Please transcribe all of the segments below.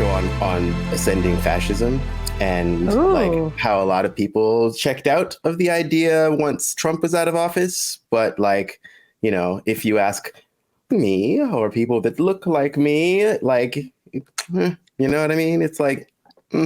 show on ascending fascism and like how a lot of people checked out of the idea once Trump was out of office. But like, you know, if you ask me or people that look like me, like, you know what I mean? It's like,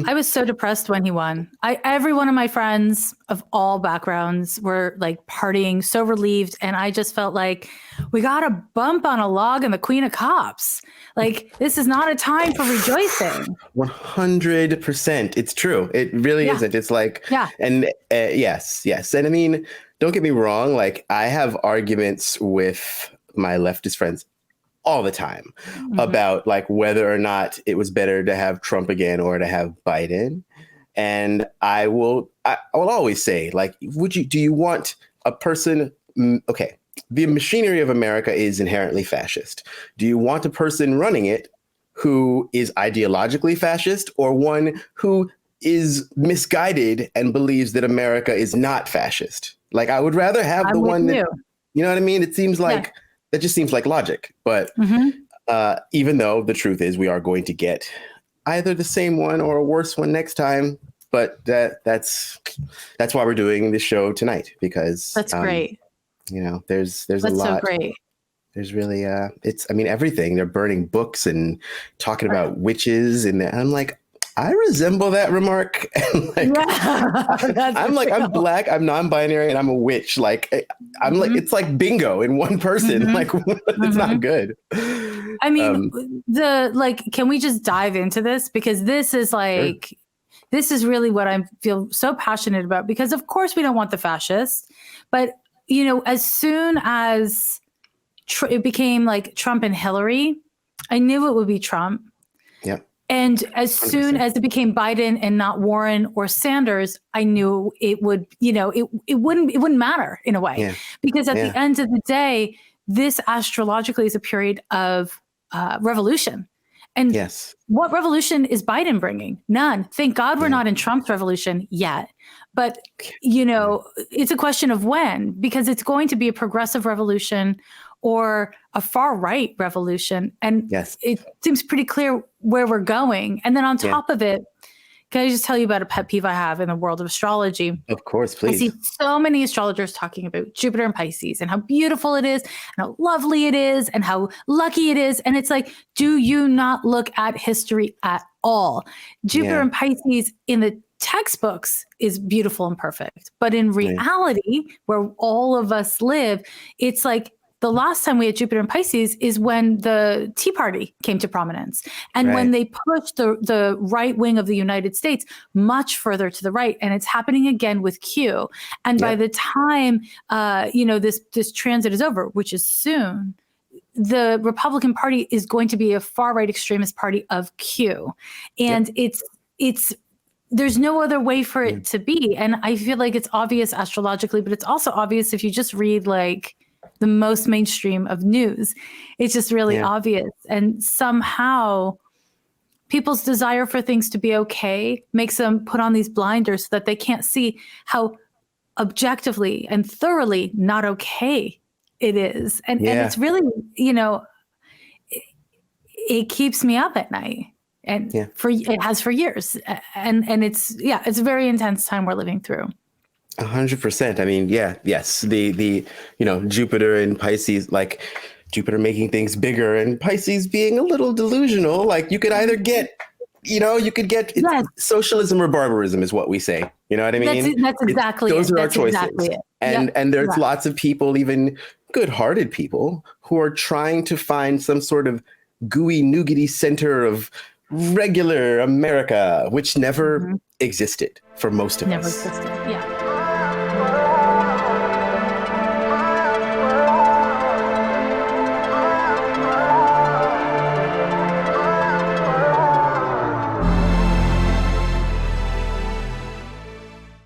I was so depressed when he won. Every one of my friends of all backgrounds were like partying, so relieved. And I just felt like we got a bump on a log and the Queen of Cops. Like, this is not a time for rejoicing. 100%. It's true. It really isn't. It's like, and yes. And I mean, don't get me wrong. Like, I have arguments with my leftist friends all the time about like whether or not it was better to have Trump again or to have Biden. And I will always say, like, do you want a person? Okay, the machinery of America is inherently fascist. Do you want a person running it who is ideologically fascist, or one who is misguided and believes that America is not fascist? Like, I would rather have the one that, you know what I mean? It seems like, that just seems like logic. But even though the truth is we are going to get either the same one or a worse one next time. But that's why we're doing this show tonight, because that's great. You know, there's a lot. So great. There's really it's, I mean, everything. They're burning books and talking about witches, and I'm like, I resemble that remark. Like, I'm like, I'm Black, I'm non-binary, and I'm a witch. Like, I'm like, it's like bingo in one person. Like, it's not good. I mean, can we just dive into this? Because this is like, this is really what I feel so passionate about, because of course we don't want the fascists, but you know, as soon as it became like Trump and Hillary, I knew it would be Trump. Yeah. And as soon 100%. As it became Biden and not Warren or Sanders, I knew it would, you know, it wouldn't matter in a way, because at the end of the day, this astrologically is a period of revolution. And what revolution is Biden bringing? None. Thank God we're not in Trump's revolution yet. But, you know, it's a question of when, because it's going to be a progressive revolution or a far right revolution. And it seems pretty clear where we're going. And then on top of it, can I just tell you about a pet peeve I have in the world of astrology? Of course, please. I see so many astrologers talking about Jupiter and Pisces and how beautiful it is and how lovely it is and how lucky it is. And it's like, do you not look at history at all? Jupiter and Pisces in the textbooks is beautiful and perfect. But in reality, where all of us live, it's like, the last time we had Jupiter and Pisces is when the Tea Party came to prominence, and when they pushed the right wing of the United States much further to the right. And it's happening again with Q. And by the time you know, this transit is over, which is soon, the Republican Party is going to be a far right extremist party of Q. And it's there's no other way for it to be. And I feel like it's obvious astrologically, but it's also obvious if you just read like the most mainstream of news. It's just really obvious. And somehow people's desire for things to be okay makes them put on these blinders so that they can't see how objectively and thoroughly not okay it is. And it's really, you know, it keeps me up at night. And it has for years. And it's a very intense time we're living through. 100%. I mean, the you know, Jupiter and Pisces, like Jupiter making things bigger and Pisces being a little delusional. Like, you could either get, you know, socialism or barbarism is what we say. You know what I mean? That's exactly those are our choices. Exactly it. And there's lots of people, even good-hearted people, who are trying to find some sort of gooey nougaty center of regular America, which never existed for most of us. Never existed. Yeah.